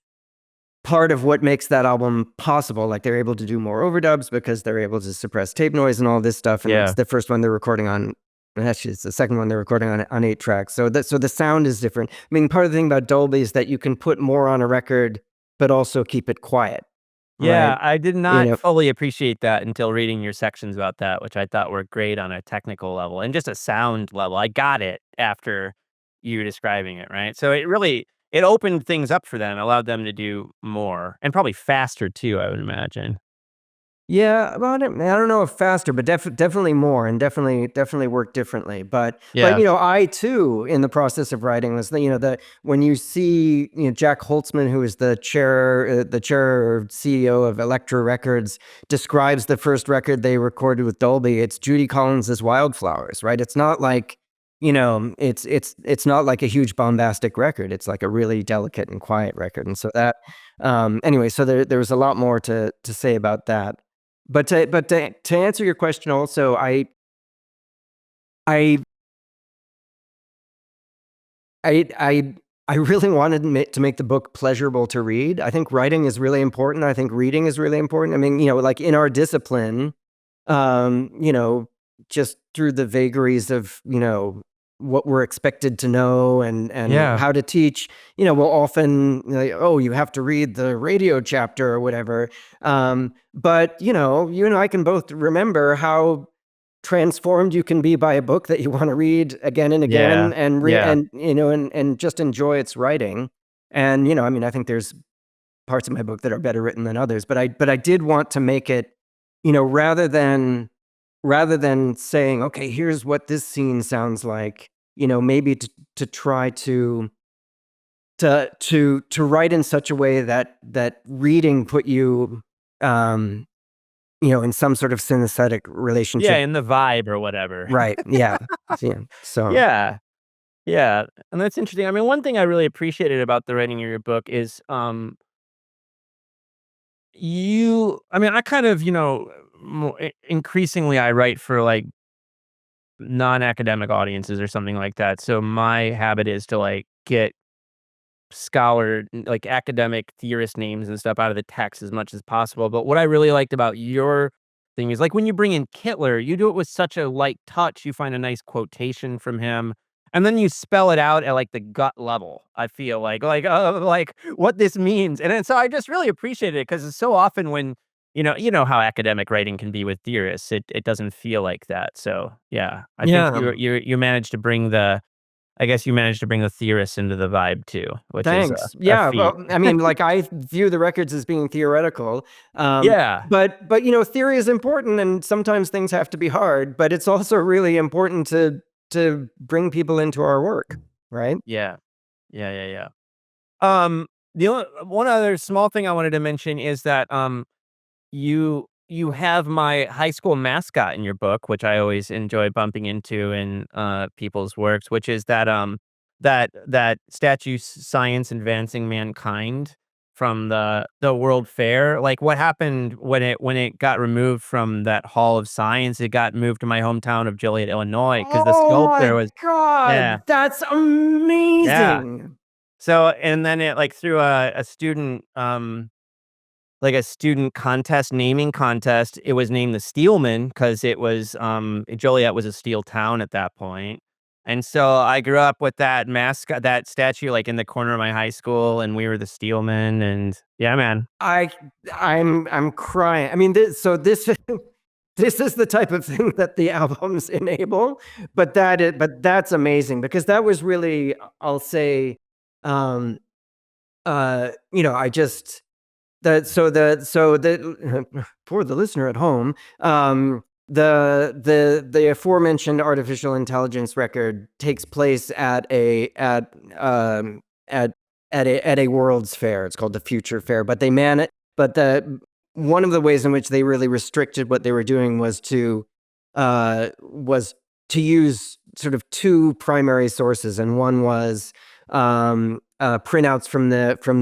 part of what makes that album possible. Like they're able to do more overdubs because they're able to suppress tape noise and all this stuff. And
Yeah.
it's the first one they're recording on. Actually, it's the second one they're recording on 8 tracks. So the sound is different. I mean, part of the thing about Dolby is that you can put more on a record, but also keep it quiet.
Yeah,
Right?
I did not fully appreciate that until reading your sections about that, which I thought were great on a technical level and just a sound level. I got it after you were describing it, right? So it opened things up for them, allowed them to do more and probably faster too, I would imagine.
Yeah, well, I don't know if faster, but definitely more, and definitely work differently. But
Yeah.
I too, in the process of writing, was when you see Jack Holtzman, who is the chair or CEO of Elektra Records, describes the first record they recorded with Dolby. It's Judy Collins' "Wildflowers," right? It's not like it's not like a huge bombastic record. It's like a really delicate and quiet record. And so that, anyway, so there was a lot more to say about that. But to answer your question also, I really wanted to make the book pleasurable to read. I think writing is really important. I think reading is really important. I mean, like in our discipline, just through the vagaries of, what we're expected to know and
Yeah.
how to teach, we'll often like, oh, you have to read the radio chapter or whatever. But, you and I can both remember how transformed you can be by a book that you want to read again and again
Yeah.
and
Yeah.
and just enjoy its writing. And, I mean, I think there's parts of my book that are better written than others, but I did want to make it, rather than saying, okay, here's what this scene sounds like, maybe to try to write in such a way that reading put you, in some sort of synesthetic relationship.
Yeah, in the vibe or whatever.
Right. Yeah. Yeah. So
Yeah. Yeah. And that's interesting. I mean, one thing I really appreciated about the writing of your book is I kind of, increasingly I write for like non-academic audiences or something like that. So my habit is to like get like academic theorist names and stuff out of the text as much as possible. But what I really liked about your thing is like when you bring in Kittler, you do it with such a light touch. You find a nice quotation from him, and then you spell it out at like the gut level. I feel like what this means, and then, so I just really appreciate it because it's so often when you know how academic writing can be with theorists, it doesn't feel like that. So yeah, I think
yeah.
you managed to bring the I guess you managed to bring the theorists into the vibe too, which is
Thanks.
a
Yeah.
feat.
Well, I mean, like I view the records as being theoretical.
Yeah.
But theory is important, and sometimes things have to be hard. But it's also really important to bring people into our work, right?
Yeah. Yeah, yeah, yeah. The only one other small thing I wanted to mention is that, you have my high school mascot in your book, which I always enjoy bumping into in, people's works, which is that statue, Science Advancing Mankind from the World Fair. Like, what happened when it got removed from that Hall of Science, it got moved to my hometown of Joliet, Illinois, because the
Oh
sculptor
my
was yeah,
God, that's
yeah.
amazing.
So, and then it, like, through a student, like a student contest, naming contest, it was named the Steelman because it was, Joliet was a steel town at that point. And so I grew up with that mascot, that statue, like, in the corner of my high school, and we were the Steelman, and yeah, man.
I I'm crying. I mean, this this is the type of thing that the albums enable, but that's amazing because that was really, I'll say, um, I just the for the listener at home, the aforementioned artificial intelligence record takes place at a World's Fair. It's called the Future Fair, but the one of the ways in which they really restricted what they were doing was to use sort of two primary sources, and one was printouts from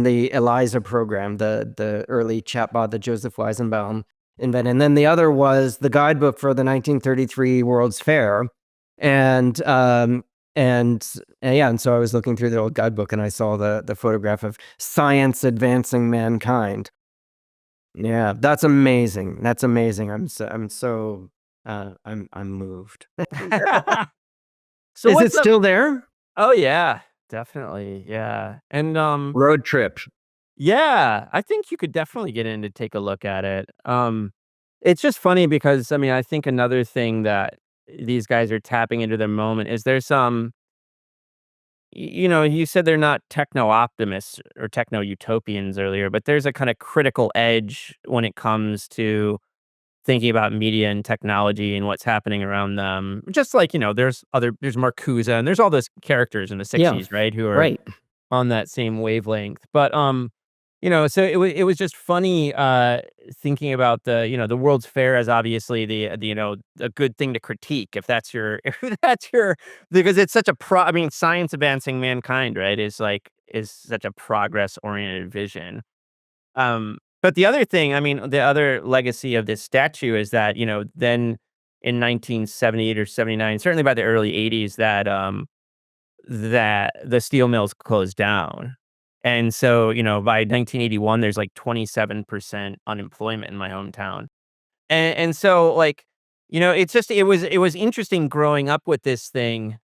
the ELIZA program, the early chatbot that Joseph Weizenbaum invented, and then the other was the guidebook for the 1933 World's Fair, and so I was looking through the old guidebook and I saw the photograph of Science Advancing Mankind. Yeah, that's amazing. That's amazing. I'm moved.
So
Is it
what's up?
still there?
Oh, yeah, definitely, yeah. And,
Road trip.
yeah, I think you could definitely get in to take a look at it. It's just funny because, I mean, I think another thing that these guys are tapping into their moment is there's you said they're not techno-optimists or techno-utopians earlier, but there's a kinda critical edge when it comes to thinking about media and technology and what's happening around them. Just like, there's Marcuse and there's all those characters in the
Yeah,
'60s, right, who are
right.
on that same wavelength. But, so it was just funny, thinking about the World's Fair as obviously a good thing to critique if that's your if that's your because it's such a I mean, science advancing mankind, right? Is such a progress oriented vision. But the other thing, I mean, the other legacy of this statue is that, then in 1978 or 79, certainly by the early 80s, that the steel mills closed down. And so, by 1981, there's like 27% unemployment in my hometown. And so, like, it was interesting growing up with this thing,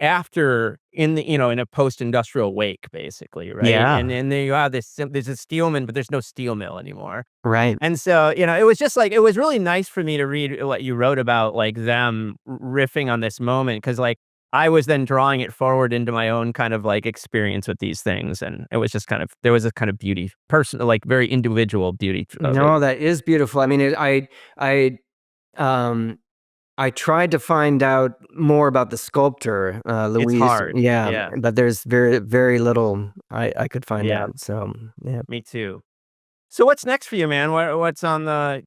after in a post-industrial wake, basically, right?
Yeah.
And then you have there's a steel mill, but there's no steel mill anymore.
Right.
And so, it was just like it was really nice for me to read what you wrote about, like, them riffing on this moment, because, like, I was then drawing it forward into my own kind of, like, experience with these things, and it was just there was a kind of beauty, personal, like, very individual beauty of it.
No, that is beautiful. I mean, um, I tried to find out more about the sculptor,
It's
Louise.
hard.
Yeah,
Yeah.
but there's very, very little I could find
Yeah.
out. So yeah.
Me too. So what's next for you, man? What's on the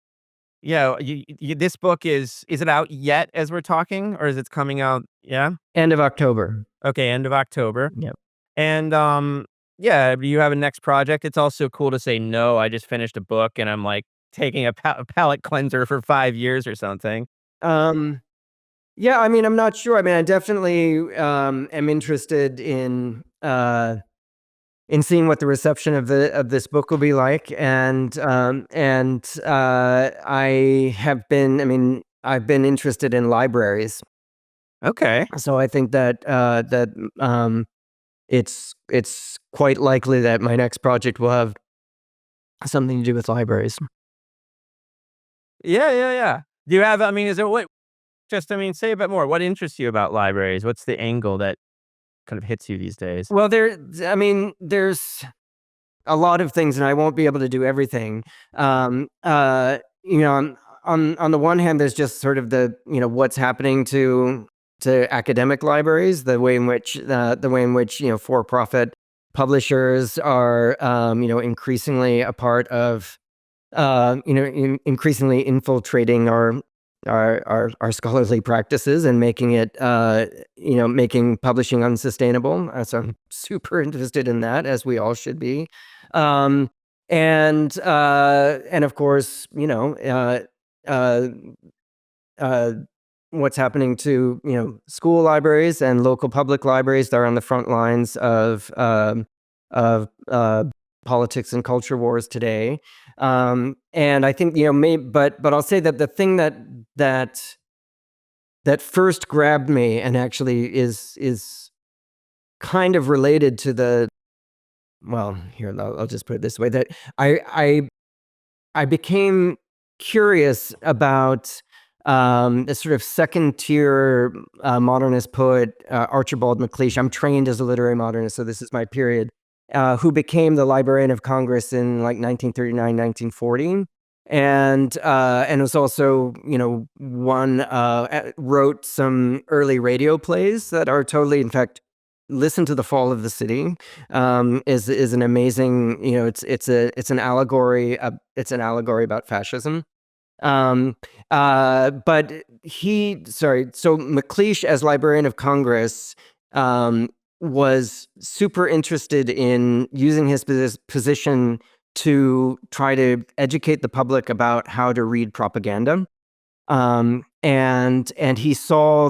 yeah, this book is it out yet as we're talking, or is it coming out? Yeah.
End of October.
Okay, end of October.
Yep.
And yeah, do you have a next project? It's also cool to say no. I just finished a book and I'm like taking a palate cleanser for 5 years or something.
Yeah, I mean, I'm not sure. I mean, I definitely am interested in seeing what the reception of this book will be like, and I have been. I mean, I've been interested in libraries,
Okay.
so I think that it's quite likely that my next project will have something to do with libraries.
Yeah, yeah, yeah. Do you have? I mean, is there what? Just, I mean, say a bit more. What interests you about libraries? What's the angle that kind of hits you these days?
Well, I mean, there's a lot of things, and I won't be able to do everything. On the one hand, there's just sort of what's happening to academic libraries, the way in which for-profit publishers are increasingly a part of increasingly infiltrating our scholarly practices and making it making publishing unsustainable. So I'm super interested in that, as we all should be. And of course, what's happening to school libraries and local public libraries that are on the front lines of politics and culture wars today. And I think but I'll say that the thing that first grabbed me, and actually is kind of related to I'll just put it this way, that I became curious about a sort of second tier modernist poet, Archibald MacLeish. I'm trained as a literary modernist, so this is my period. Who became the Librarian of Congress in like 1939, 1940, and was also wrote some early radio plays that are totally, in fact, listen to The Fall of the City. Is an amazing, it's an allegory about fascism. But so MacLeish, as Librarian of Congress, was super interested in using his position to try to educate the public about how to read propaganda. And he saw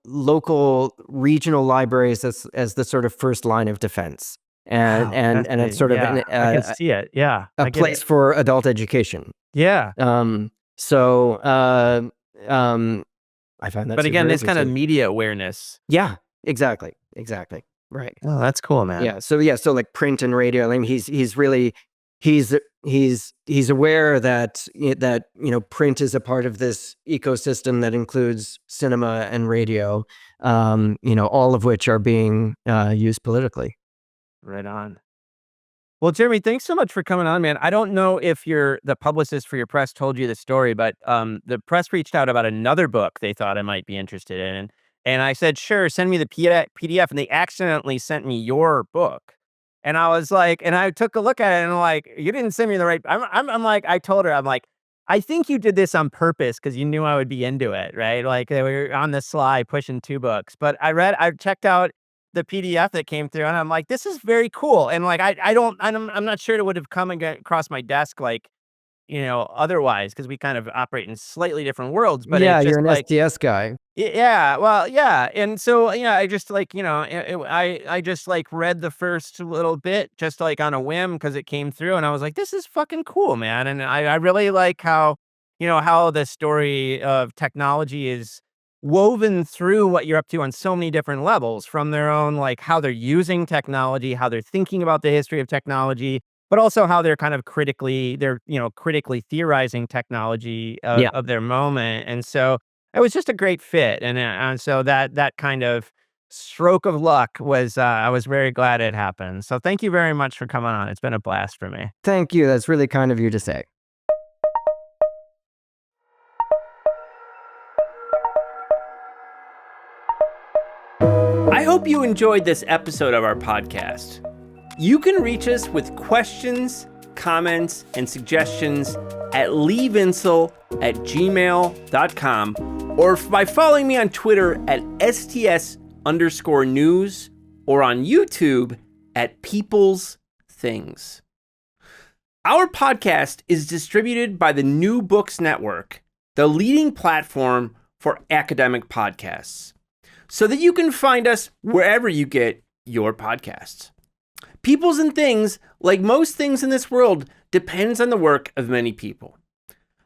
local regional libraries as the sort of first line of defense. And it's sort of
I can see it. Yeah.
a place for adult education.
Yeah.
So I find that.
But again,
super
this kind of
interesting.
media awareness.
Yeah, exactly. Right.
Oh, that's cool, man.
Yeah. So like print and radio. I mean, he's really he's aware that print is a part of this ecosystem that includes cinema and radio. All of which are being used politically.
Right on. Well, Jeremy, thanks so much for coming on, man. I don't know if the publicist for your press told you the story, but the press reached out about another book they thought I might be interested in. And I said, sure, send me the PDF. And they accidentally sent me your book. And I was like, and I took a look at it and I'm like, you didn't send me the right. I'm like, I told her, I'm like, I think you did this on purpose because you knew I would be into it, right? Like we were on the sly pushing 2 books. But I checked out the PDF that came through and I'm like, this is very cool. And like, I'm not sure it would have come across my desk like, otherwise, because we kind of operate in slightly different worlds. But
Yeah,
it's
you're
just
an
like,
SDS guy.
yeah, well, yeah, and so yeah, I just like I just like read the first little bit just like on a whim because it came through, and I was like, this is fucking cool, man, and I really like how how the story of technology is woven through what you're up to on so many different levels, from their own like how they're using technology, how they're thinking about the history of technology, but also how they're kind of critically theorizing technology
Yeah.
of their moment, and so. It was just a great fit, and so that kind of stroke of luck was, I was very glad it happened. So thank you very much for coming on. It's been a blast for me.
Thank you. That's really kind of you to say.
I hope you enjoyed this episode of our podcast. You can reach us with questions, comments, and suggestions at leevinsel@gmail.com or by following me on Twitter at STS_news or on YouTube at People's Things. Our podcast is distributed by the New Books Network, the leading platform for academic podcasts, so that you can find us wherever you get your podcasts. Peoples and Things, like most things in this world, depends on the work of many people.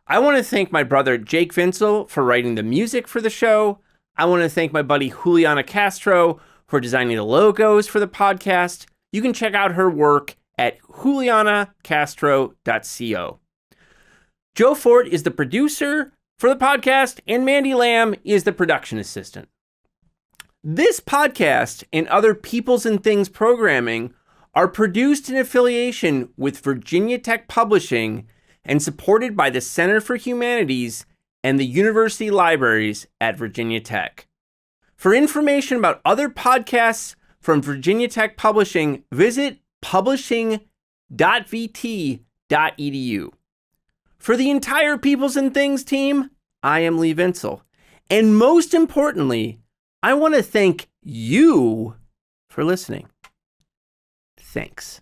I want to thank my brother Jake Vinsel for writing the music for the show. I want to thank my buddy Juliana Castro for designing the logos for the podcast. You can check out her work at julianacastro.co. Joe Fort is the producer for the podcast, and Mandy Lamb is the production assistant. This podcast and other Peoples and Things programming are produced in affiliation with Virginia Tech Publishing and supported by the Center for Humanities and the University Libraries at Virginia Tech. For information about other podcasts from Virginia Tech Publishing, visit publishing.vt.edu. For the entire Peoples and Things team, I am Lee Vinsel. And most importantly, I want to thank you for listening. Thanks.